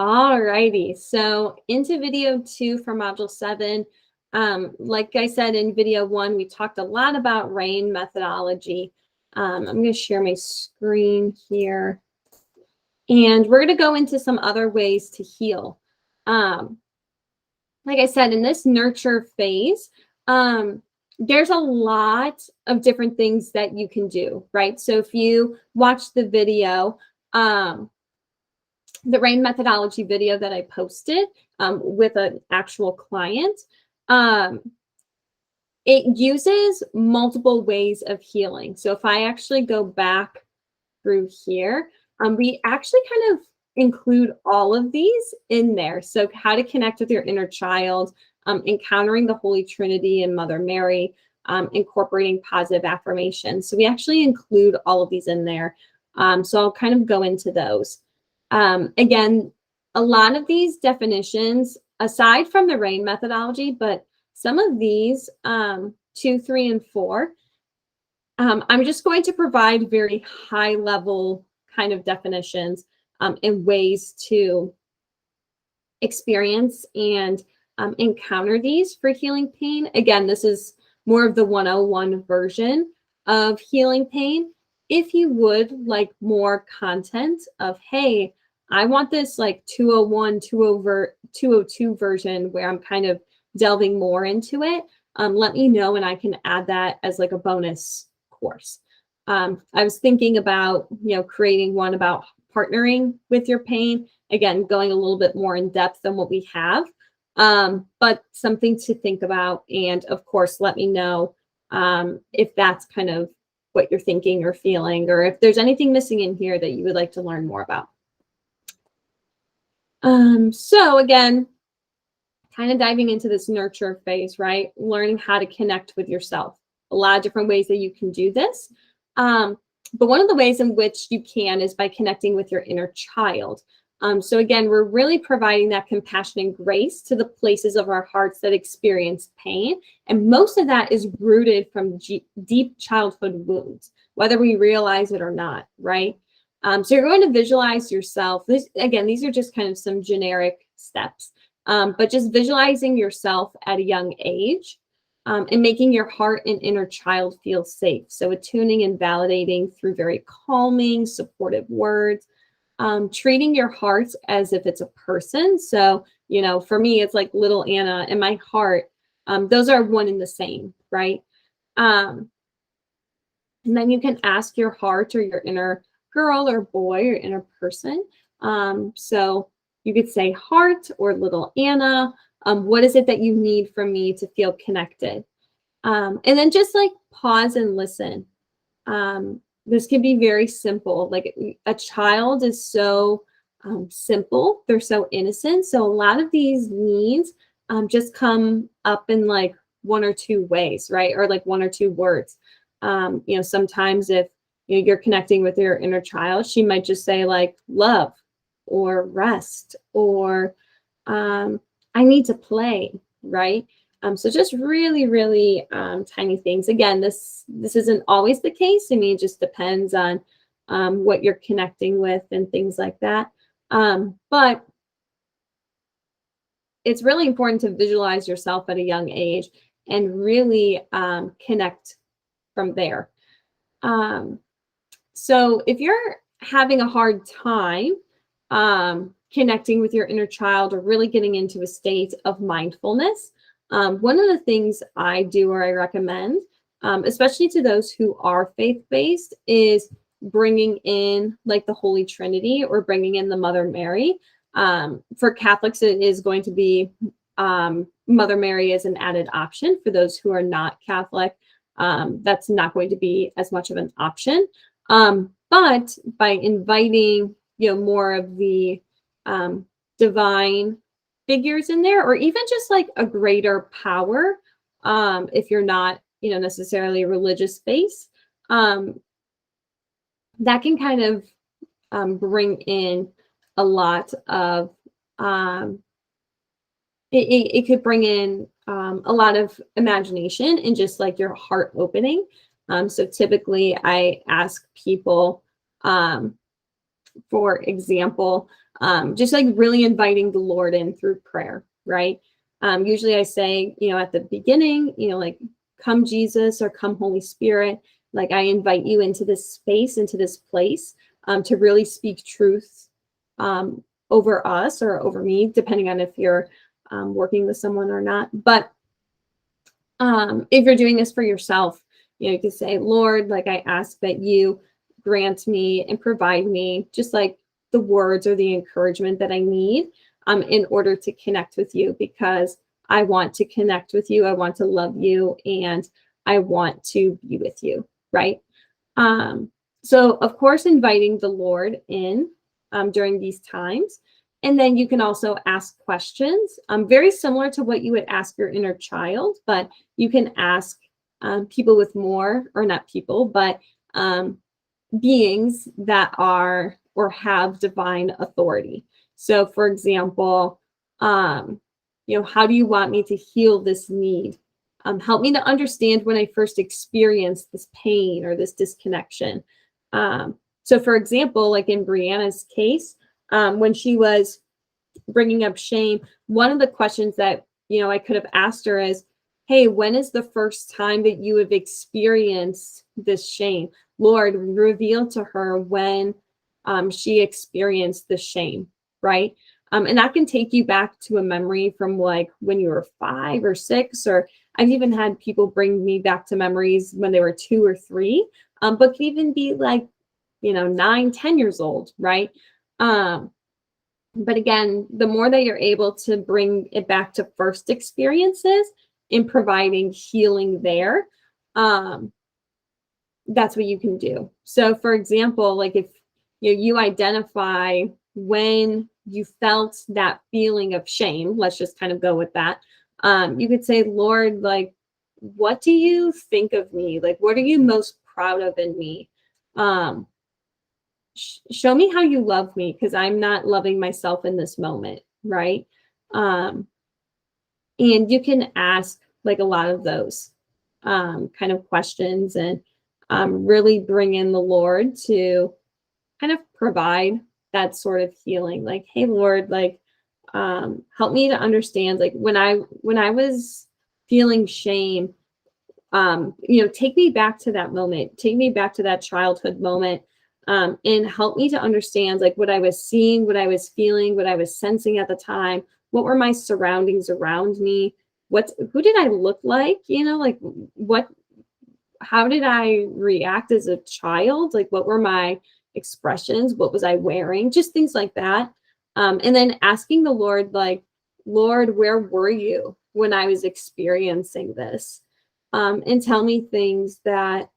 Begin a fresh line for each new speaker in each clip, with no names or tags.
Alrighty, so into video 2 for module 7. Like I said in video 1, we talked a lot about RAIN methodology. I'm going to share my screen here. And we're going to go into some other ways to heal. Like I said, in this nurture phase, there's a lot of different things that you can do, right? So if you watch the video, the RAIN methodology video that I posted with an actual client, it uses multiple ways of healing. So if I actually go back through here, we actually kind of include all of these in there. So how to connect with your inner child, encountering the Holy Trinity and Mother Mary, incorporating positive affirmations. So we actually include all of these in there. So I'll kind of go into those. Again, a lot of these definitions, aside from the RAIN methodology, but some of these, 2, 3, and 4, I'm just going to provide very high level kind of definitions and ways to experience and encounter these for healing pain. Again, this is more of the 101 version of healing pain. If you would like more content of, hey, I want this like 201, 202 version where I'm kind of delving more into it, let me know and I can add that as like a bonus course. I was thinking about, creating one about partnering with your pain. Again, going a little bit more in depth than what we have, but something to think about. And of course, let me know if that's kind of what you're thinking or feeling, or if there's anything missing in here that you would like to learn more about. So again, kind of diving into this nurture phase, right? Learning how to connect with yourself. A lot of different ways that you can do this. But one of the ways in which you can is by connecting with your inner child. So again, we're really providing that compassion and grace to the places of our hearts that experience pain. And most of that is rooted from deep childhood wounds, whether we realize it or not, right? So you're going to visualize yourself. Again, these are just kind of some generic steps, but just visualizing yourself at a young age and making your heart and inner child feel safe. So attuning and validating through very calming, supportive words, treating your heart as if it's a person. So, for me, it's like little Anna and my heart. Those are one and the same, right? And then you can ask your heart or your inner girl or boy or inner person. So you could say heart or little Anna. What is it that you need from me to feel connected? And then just like pause and listen. This can be very simple. Like a child is so simple. They're so innocent. So a lot of these needs just come up in like 1 or 2 ways, right? Or like 1 or 2 words. Sometimes if you're connecting with your inner child, she might just say like love or rest or I need to play, right? So just really, really tiny things. Again, this isn't always the case. I mean, it just depends on what you're connecting with and things like that. But it's really important to visualize yourself at a young age and really connect from there. So if you're having a hard time connecting with your inner child or really getting into a state of mindfulness, one of the things I do or I recommend, especially to those who are faith-based, is bringing in like the Holy Trinity or bringing in the Mother Mary. For Catholics, it is going to be Mother Mary as an added option. For those who are not Catholic, that's not going to be as much of an option. But by inviting, more of the divine figures in there, or even just like a greater power, if you're not, necessarily religious based, that can kind of bring in a lot of, it could bring in a lot of imagination and just like your heart opening. So typically I ask people for example, just like really inviting the Lord in through prayer, right? Usually I say, at the beginning, like, come Jesus, or come Holy Spirit. Like, I invite you into this space, into this place, to really speak truth over us or over me, depending on if you're working with someone or not. But if you're doing this for yourself, you can say, Lord, like, I ask that you grant me and provide me just like the words or the encouragement that I need in order to connect with you, because I want to connect with you. I want to love you, and I want to be with you, right? So of course, inviting the Lord in during these times. And then you can also ask questions, very similar to what you would ask your inner child, but you can ask people with more, or not people, but beings that are or have divine authority. So for example, how do you want me to heal this need? Help me to understand when I first experienced this pain or this disconnection. So for example, like in Brianna's case, when she was bringing up shame, one of the questions that, I could have asked her is, hey, when is the first time that you have experienced this shame? Lord, reveal to her when she experienced the shame, right? And that can take you back to a memory from like when you were 5 or 6, or I've even had people bring me back to memories when they were 2 or 3, but can even be like, 9, 10 years old, right? But again, the more that you're able to bring it back to first experiences in providing healing there, that's what you can do. So for example, like if you identify when you felt that feeling of shame, let's just kind of go with that. You could say, Lord, like, what do you think of me? Like, what are you most proud of in me? Show me how you love me, because I'm not loving myself in this moment, right? And you can ask like a lot of those kind of questions, and really bring in the Lord to kind of provide that sort of healing. Like, hey, Lord, like, help me to understand, like, when I was feeling shame, take me back to that moment, take me back to that childhood moment, and help me to understand like what I was seeing, what I was feeling, what I was sensing at the time. What were my surroundings around me? Who did I look like? Like how did I react as a child? Like, what were my expressions? What was I wearing? Just things like that. And then asking the Lord, like, Lord, where were you when I was experiencing this? And tell me things that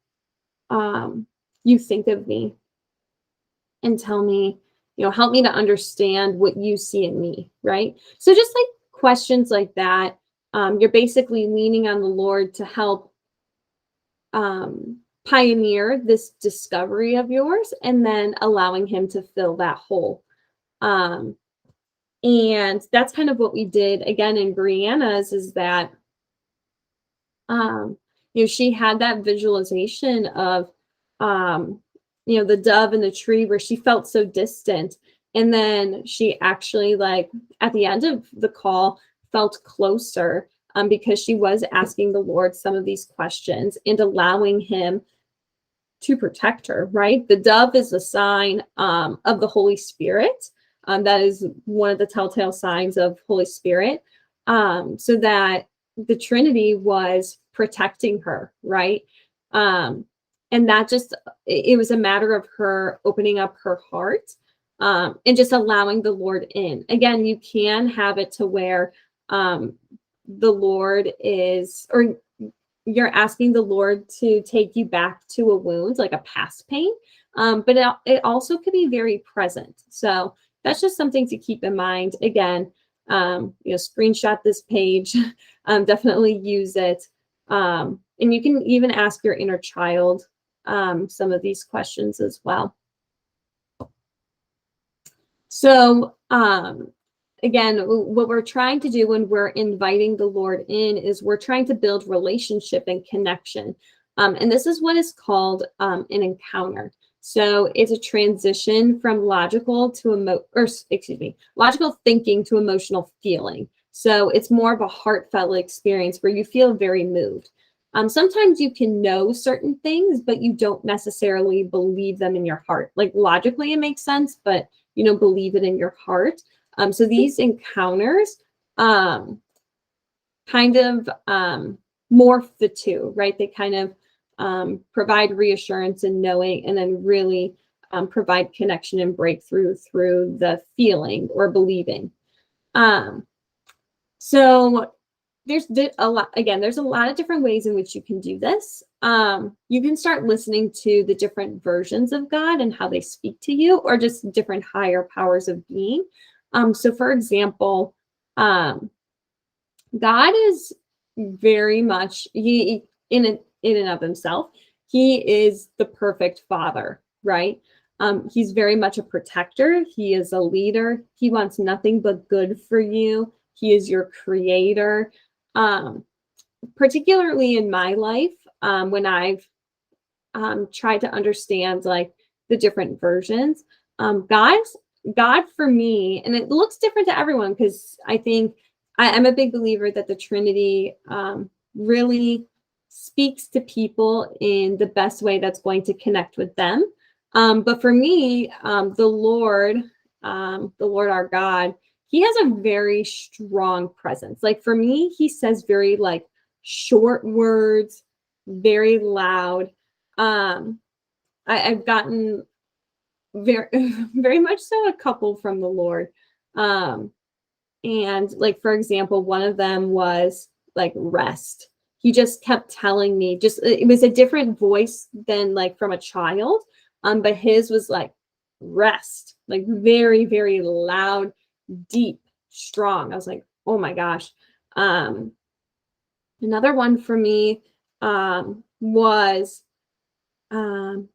you think of me, and tell me, help me to understand what you see in me, right? So just like questions like that, you're basically leaning on the Lord to help pioneer this discovery of yours, and then allowing him to fill that hole. And that's kind of what we did again in Brianna's, is that she had that visualization of the dove and the tree, where she felt so distant, and then she actually, like, at the end of the call, felt closer, because she was asking the Lord some of these questions and allowing him to protect her, right? The dove is a sign of the Holy Spirit. That is one of the telltale signs of Holy Spirit. So that the Trinity was protecting her, right? And that it was a matter of her opening up her heart, and just allowing the Lord in. Again, you can have it to where the Lord is, or you're asking the Lord to take you back to a wound, like a past pain, but it also could be very present. So that's just something to keep in mind. Again, screenshot this page, definitely use it. And you can even ask your inner child some of these questions as well. So again, what we're trying to do when we're inviting the Lord in is we're trying to build relationship and connection. And this is what is called an encounter. So it's a transition from logical thinking to emotional feeling. So it's more of a heartfelt experience where you feel very moved. Sometimes you can know certain things, but you don't necessarily believe them in your heart. Like logically it makes sense, but you don't believe it in your heart. So these encounters kind of morph the two, right? They kind of provide reassurance and knowing, and then really provide connection and breakthrough through the feeling or believing. So there's a lot of different ways in which you can do this. You can start listening to the different versions of God and how they speak to you, or just different higher powers of being. So for example, God is very much, in and of himself, he is the perfect father, right? He's very much a protector. He is a leader. He wants nothing but good for you. He is your creator. Particularly in my life, when I've tried to understand like the different versions, God for me, and it looks different to everyone, because I think I'm a big believer that the Trinity really speaks to people in the best way that's going to connect with them. But for me, the Lord our God, he has a very strong presence. Like for me, he says very like short words, very loud. I've gotten very, very much so a couple from the Lord. And like, for example, one of them was like rest. He just kept telling me, it was a different voice than like from a child. But his was like rest, like very, very loud, deep, strong. I was like, oh my gosh. Another one for me was the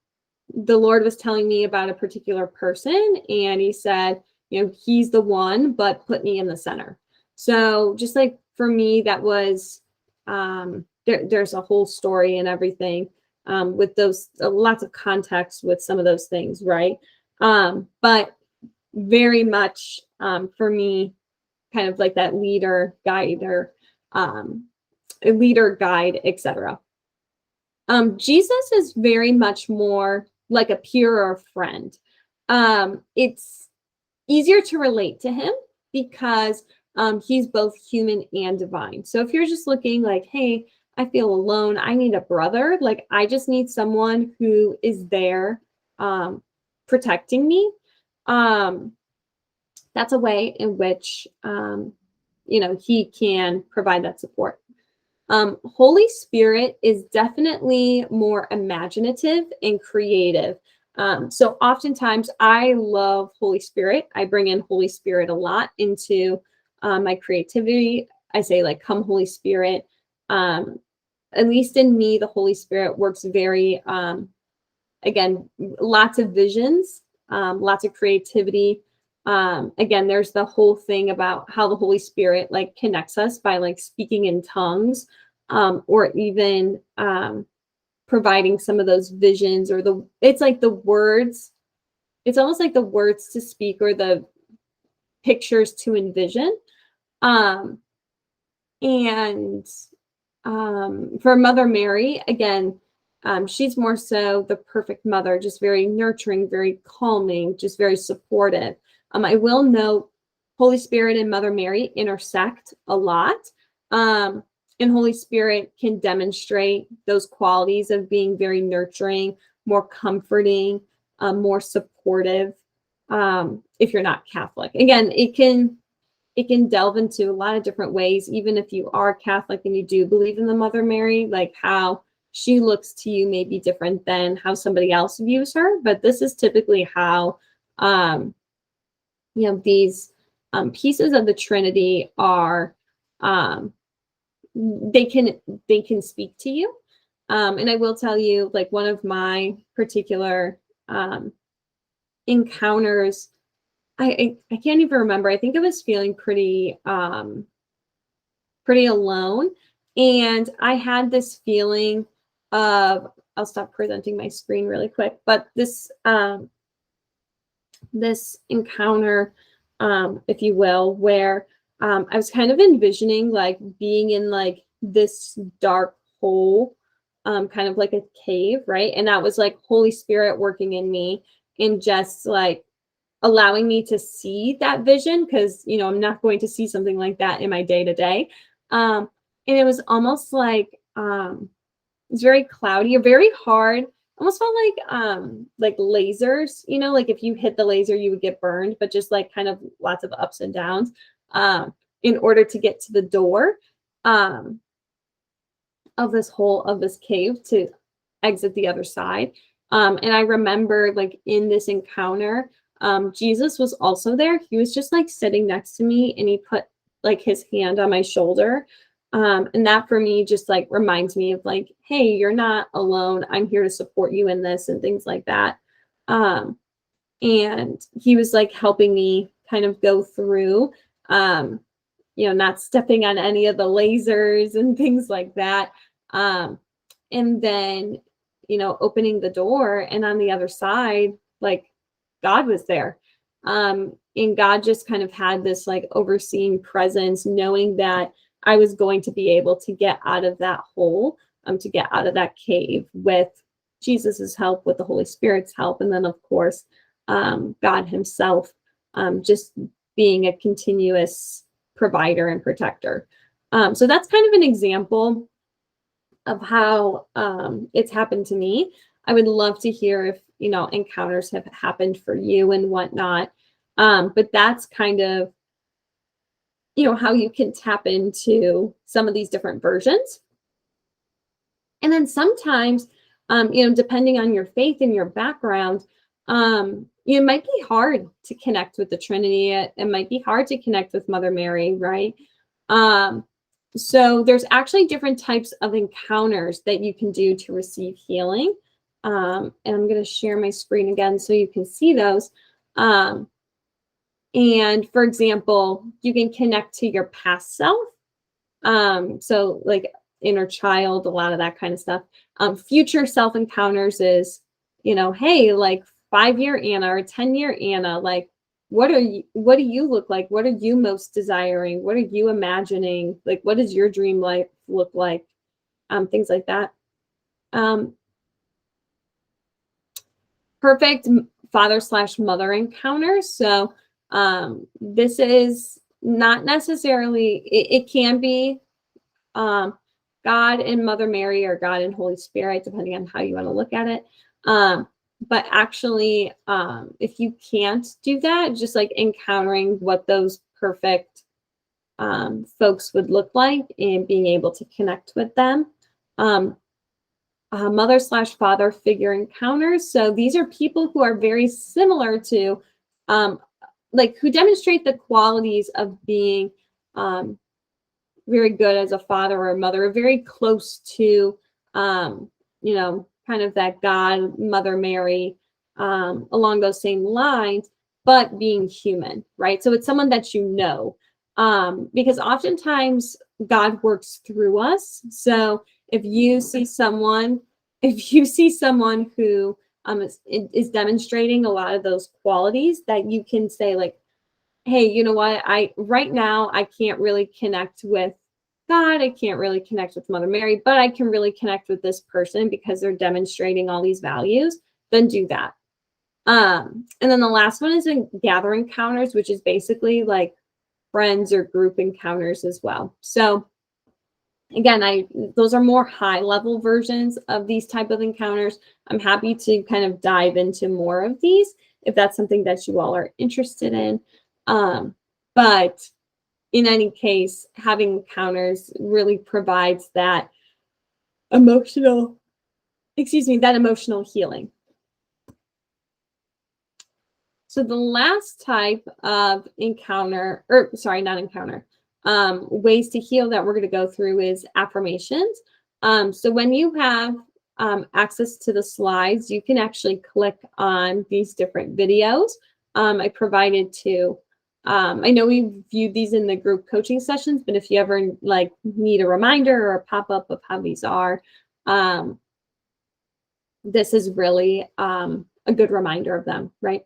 Lord was telling me about a particular person, and he said, he's the one, but put me in the center. So just like for me, that was, there's a whole story and everything with those, lots of context with some of those things, right? But very much for me, kind of like that leader, guide, etc. Jesus is very much more like a peer or friend. It's easier to relate to him because he's both human and divine. So if you're just looking like, hey, I feel alone, I need a brother, like I just need someone who is there protecting me. That's a way in which he can provide that support. Holy Spirit is definitely more imaginative and creative. So oftentimes I love Holy Spirit. I bring in Holy Spirit a lot into my creativity. I say like, come Holy Spirit. At least in me, the Holy Spirit works very, again, lots of visions, lots of creativity. Again, there's the whole thing about how the Holy Spirit like connects us by like speaking in tongues, or even providing some of those visions, or it's like the words. It's almost like the words to speak or the pictures to envision. And for Mother Mary, again, she's more so the perfect mother, just very nurturing, very calming, just very supportive. I will note Holy Spirit and Mother Mary intersect a lot. And Holy Spirit can demonstrate those qualities of being very nurturing, more comforting, more supportive. If you're not Catholic, again, it can delve into a lot of different ways. Even if you are Catholic and you do believe in the Mother Mary, like how she looks to you may be different than how somebody else views her. But this is typically how these pieces of the Trinity are. They can speak to you. And I will tell you, like, one of my particular encounters, I can't even remember. I think I was feeling pretty alone, and I had this feeling of I'll stop presenting my screen really quick. But this this encounter, if you will, where I was kind of envisioning like being in like this dark hole, kind of like a cave, right? And that was like Holy Spirit working in me and just like allowing me to see that vision, because, you know, I'm not going to see something like that in my day to day. And it was almost it's very cloudy or very hard. Almost felt like lasers, you know, like if you hit the laser, you would get burned, but just like kind of lots of ups and downs in order to get to the door of this cave to exit the other side. And I remember like in this encounter, Jesus was also there. He was just like sitting next to me and he put like his hand on my shoulder. And that for me just like reminds me of like, hey, you're not alone. I'm here to support you in this and things like that. And he was like helping me kind of go through, you know, not stepping on any of the lasers and things like that. And then, you know, opening the door, and on the other side, like God was there. And God just kind of had this like overseeing presence, knowing that I was going to be able to get out of that hole, to get out of that cave with Jesus's help, with the Holy Spirit's help. And then of course, God himself, just being a continuous provider and protector. So that's kind of an example of how it's happened to me. I would love to hear if, you know, encounters have happened for you and whatnot. But that's kind of, you know, how you can tap into some of these different versions. And then sometimes, you know, depending on your faith and your background, it might be hard to connect with the Trinity. It might be hard to connect with Mother Mary, right? So there's actually different types of encounters that you can do to receive healing. And I'm going to share my screen again so you can see those. And for example, you can connect to your past self. So like inner child, a lot of that kind of stuff. Future self encounters is, you know, hey, like 5-year Anna or 10-year Anna, like, what do you look like? What are you most desiring? What are you imagining? Like, what does your dream life look like? Things like that. Perfect father/mother encounters. So this is not necessarily, it can be God and Mother Mary or God and Holy Spirit, depending on how you want to look at it. But actually, if you can't do that, just like encountering what those perfect folks would look like and being able to connect with them. Mother/father figure encounters. So these are people who are very similar to, like, who demonstrate the qualities of being very good as a father or a mother, very close to, you know, kind of that God, Mother Mary, along those same lines, but being human, right? So it's someone that you know, because oftentimes God works through us. So if you see someone who is demonstrating a lot of those qualities, that you can say like, hey, you know what? Right now I can't really connect with God. I can't really connect with Mother Mary, but I can really connect with this person because they're demonstrating all these values. Then do that. And then the last one is in gather encounters, which is basically like friends or group encounters as well. So again, those are more high level versions of these type of encounters. I'm happy to kind of dive into more of these if that's something that you all are interested in. But in any case, having encounters really provides that emotional healing. So the last type of encounter, or sorry, not encounter, ways to heal that we're going to go through is affirmations. So when you have access to the slides, you can actually click on these different videos. I provided two. I know we viewed these in the group coaching sessions, but if you ever like need a reminder or a pop-up of how these are, this is really a good reminder of them, right?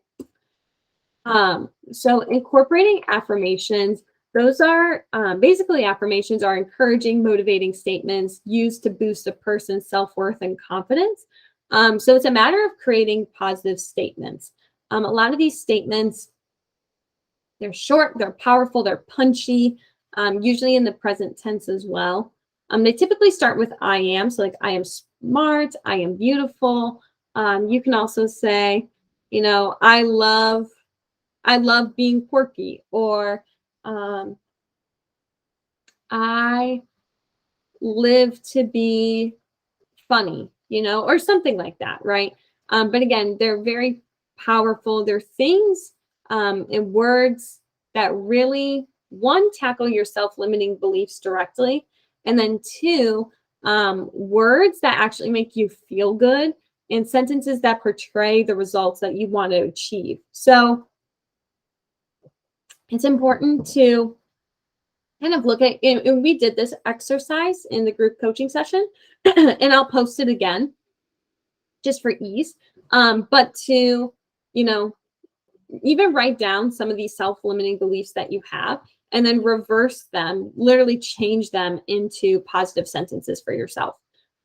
So incorporating affirmations, those are basically affirmations are encouraging, motivating statements used to boost a person's self-worth and confidence. So it's a matter of creating positive statements. A lot of these statements, they're short, they're powerful, they're punchy, usually in the present tense as well. They typically start with I am, so like I am smart, I am beautiful. You can also say, you know, I love being quirky, or I live to be funny, you know, or something like that, right? But again, they're very powerful. They're things and words that really, one, tackle your self-limiting beliefs directly, and then two, words that actually make you feel good, and sentences that portray the results that you want to achieve. So it's important to kind of look at, and we did this exercise in the group coaching session, and I'll post it again just for ease. But to, you know, even write down some of these self-limiting beliefs that you have, and then reverse them, literally change them into positive sentences for yourself.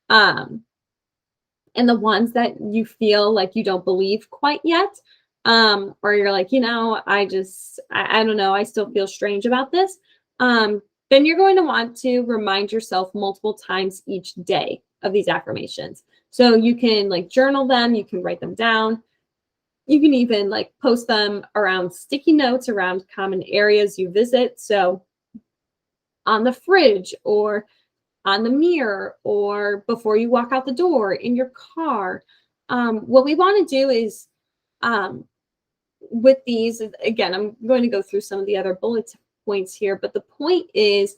And the ones that you feel like you don't believe quite yet, or you're like, you know, I don't know, I still feel strange about this. Then you're going to want to remind yourself multiple times each day of these affirmations. So you can like journal them, you can write them down. You can even like post them around sticky notes around common areas you visit. So on the fridge, or on the mirror, or before you walk out the door, in your car. What we want to do is, with these, again, I'm going to go through some of the other bullet points here, but the point is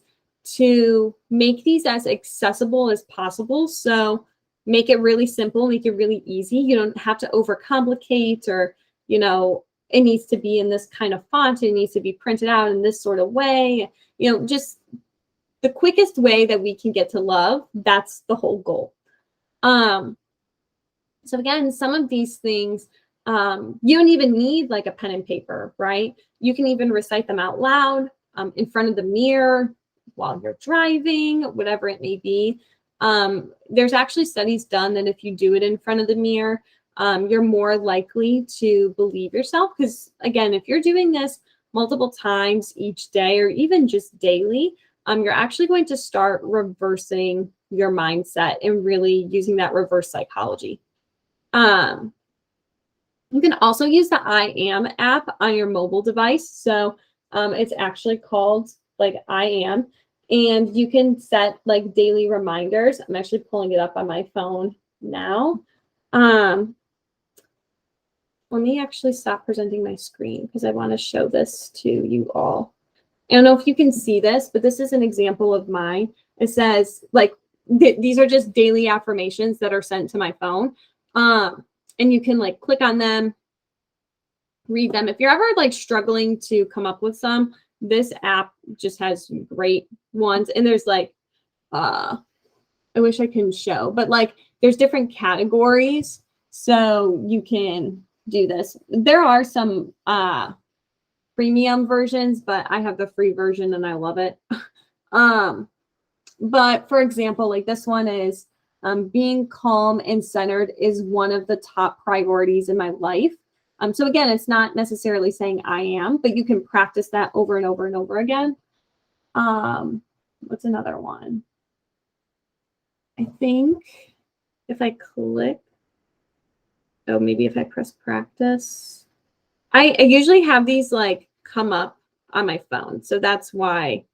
to make these as accessible as possible. So make it really simple, make it really easy. You don't have to overcomplicate, or, you know, it needs to be in this kind of font, it needs to be printed out in this sort of way. You know, just the quickest way that we can get to love, that's the whole goal. So again, some of these things, you don't even need like a pen and paper, right? You can even recite them out loud in front of the mirror while you're driving, whatever it may be. There's actually studies done that if you do it in front of the mirror, you're more likely to believe yourself. Because again, if you're doing this multiple times each day, or even just daily, you're actually going to start reversing your mindset and really using that reverse psychology. You can also use the I Am app on your mobile device. So it's actually called like I Am, and you can set like daily reminders. I'm actually pulling it up on my phone now. Let me actually stop presenting my screen because I want to show this to you all. I don't know if you can see this, but this is an example of mine. It says like, these are just daily affirmations that are sent to my phone. And you can like click on them, read them. If you're ever like struggling to come up with some, this app just has great ones. And there's like, I wish I can show, but like there's different categories. So you can do this. There are some premium versions, but I have the free version and I love it. But for example, like this one is being calm and centered is one of the top priorities in my life. So again, it's not necessarily saying I am, but you can practice that over and over and over again. What's another one? I think if I click, oh, maybe if I press practice, I usually have these like come up on my phone. So that's why,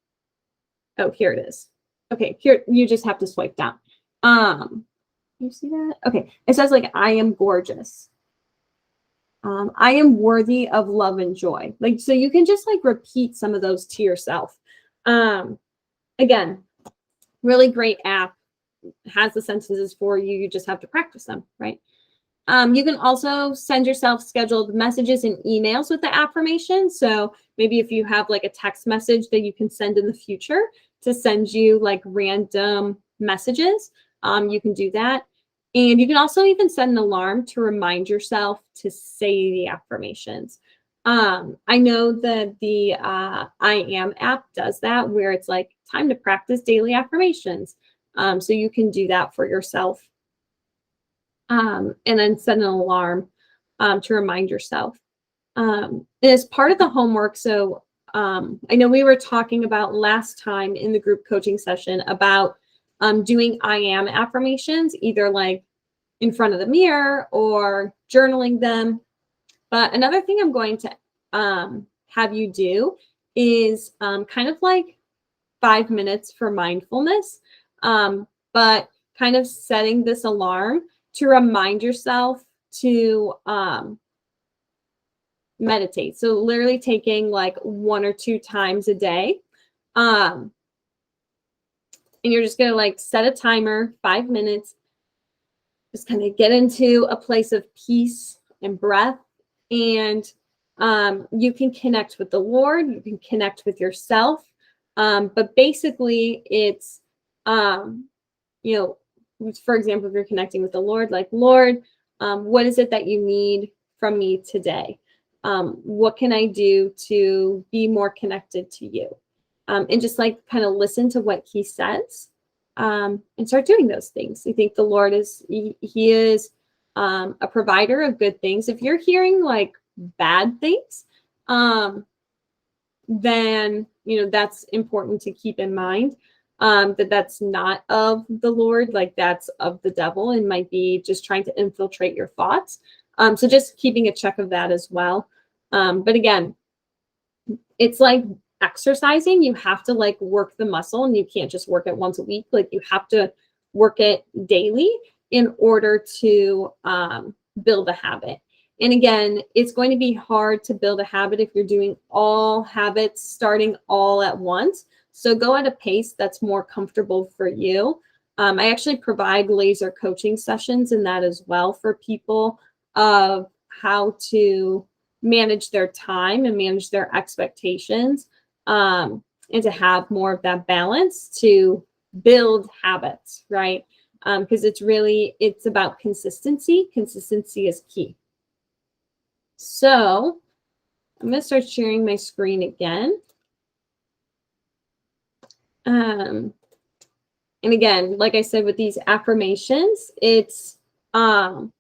oh, here it is. Okay, here, you just have to swipe down. You see that? Okay, it says like, I am gorgeous. I am worthy of love and joy. Like, so you can just like repeat some of those to yourself. Again, really great app, has the sentences for you. You just have to practice them, right? You can also send yourself scheduled messages and emails with the affirmation. So maybe if you have like a text message that you can send in the future to send you like random messages, you can do that. And you can also even set an alarm to remind yourself to say the affirmations. I know that the I Am app does that, where it's like time to practice daily affirmations. So you can do that for yourself, and then set an alarm to remind yourself. As part of the homework, so I know we were talking about last time in the group coaching session about doing I Am affirmations, either like in front of the mirror or journaling them. But another thing I'm going to have you do is kind of like 5 minutes for mindfulness, but kind of setting this alarm to remind yourself to meditate. So literally taking like 1 or 2 times a day. And you're just going to like set a timer, 5 minutes, just kind of get into a place of peace and breath. And you can connect with the Lord, you can connect with yourself. But basically it's, you know, for example, if you're connecting with the Lord, like, Lord, what is it that you need from me today? What can I do to be more connected to you? And just like kind of listen to what he says, and start doing those things. I think the Lord is, he is a provider of good things. If you're hearing like bad things, then, you know, that's important to keep in mind, that that's not of the Lord, like that's of the devil, and might be just trying to infiltrate your thoughts. So just keeping a check of that as well. But again, it's like exercising. You have to like work the muscle, and you can't just work it once a week. Like you have to work it daily in order to build a habit. And again, it's going to be hard to build a habit if you're doing all habits starting all at once. So go at a pace that's more comfortable for you. I actually provide laser coaching sessions in that as well for people of how to manage their time and manage their expectations, and to have more of that balance to build habits, right? Because it's about consistency. Consistency is key. So I'm going to start sharing my screen again. And again, like I said, with these affirmations, it's, you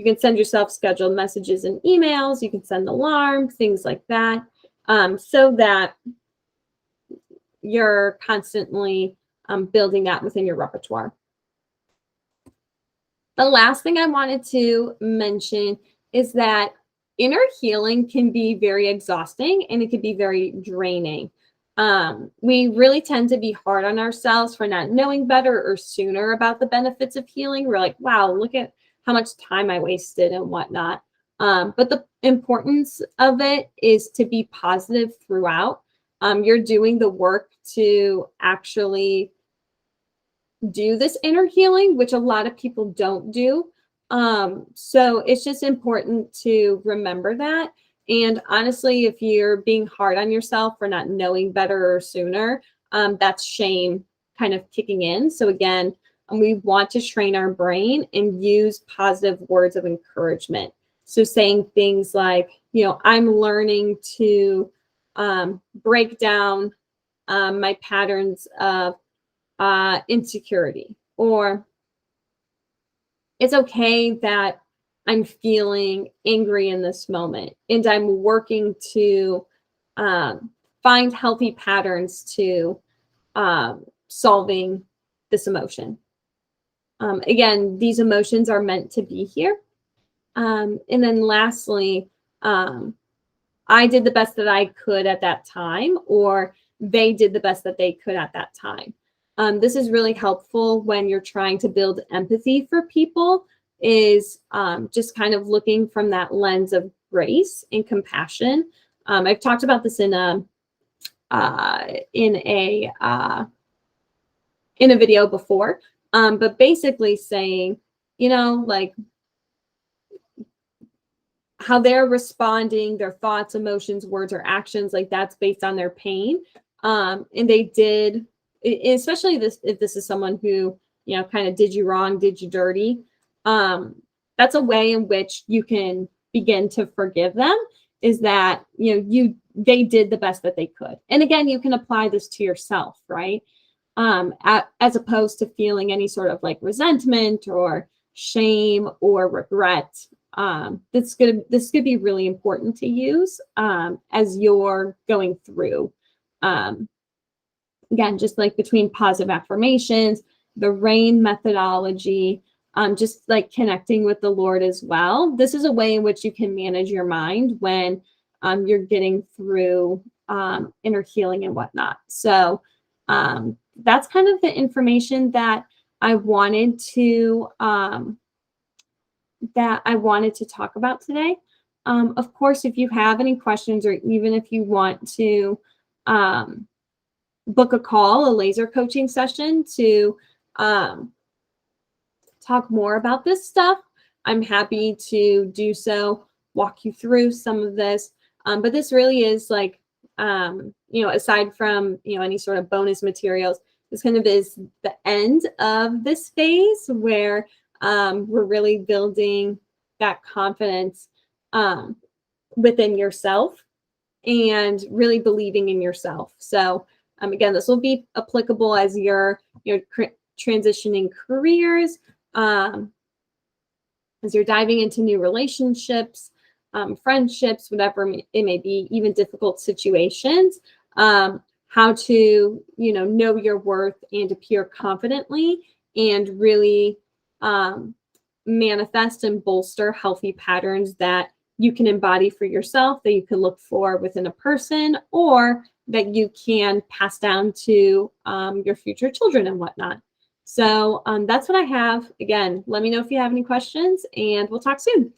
can send yourself scheduled messages and emails. You can send alarms, things like that, so that you're constantly building that within your repertoire. The last thing I wanted to mention is that inner healing can be very exhausting, and it can be very draining. We really tend to be hard on ourselves for not knowing better or sooner about the benefits of healing. We're like, wow, look at how much time I wasted and whatnot. But the importance of it is to be positive throughout. You're doing the work to actually do this inner healing, which a lot of people don't do. So it's just important to remember that. And honestly, if you're being hard on yourself for not knowing better or sooner, that's shame kind of kicking in. So again, we want to train our brain and use positive words of encouragement. So saying things like, you know, I'm learning to break down my patterns of insecurity, or it's okay that I'm feeling angry in this moment, and I'm working to find healthy patterns to solving this emotion. Again, these emotions are meant to be here. And then lastly, I did the best that I could at that time, or they did the best that they could at that time. This is really helpful when you're trying to build empathy for people, is just kind of looking from that lens of grace and compassion. I've talked about this in a video before, but basically saying, you know, like how they're responding, their thoughts, emotions, words, or actions, like that's based on their pain. And they did, especially if this is someone who, you know, kind of did you wrong, did you dirty. that's a way in which you can begin to forgive them, is that, they did the best that they could. And again, you can apply this to yourself, right? As opposed to feeling any sort of like resentment or shame or regret. This could be really important to use as you're going through. Again, just like between positive affirmations, the 𝘱𝘬 methodology, just like connecting with the Lord as well. This is a way in which you can manage your mind when you're getting through inner healing and whatnot. So that's kind of the information that I wanted to talk about today. Of course, if you have any questions, or even if you want to book a call, a laser coaching session to talk more about this stuff, I'm happy to do so, walk you through some of this. But this really is like, aside from, any sort of bonus materials, this kind of is the end of this phase where we're really building that confidence within yourself and really believing in yourself. So again, this will be applicable as you're transitioning careers, as you're diving into new relationships, friendships, whatever it may be, even difficult situations, how to, know your worth and appear confidently and really manifest and bolster healthy patterns that you can embody for yourself, that you can look for within a person, or that you can pass down to your future children and whatnot. So that's what I have. Again, let me know if you have any questions, and we'll talk soon.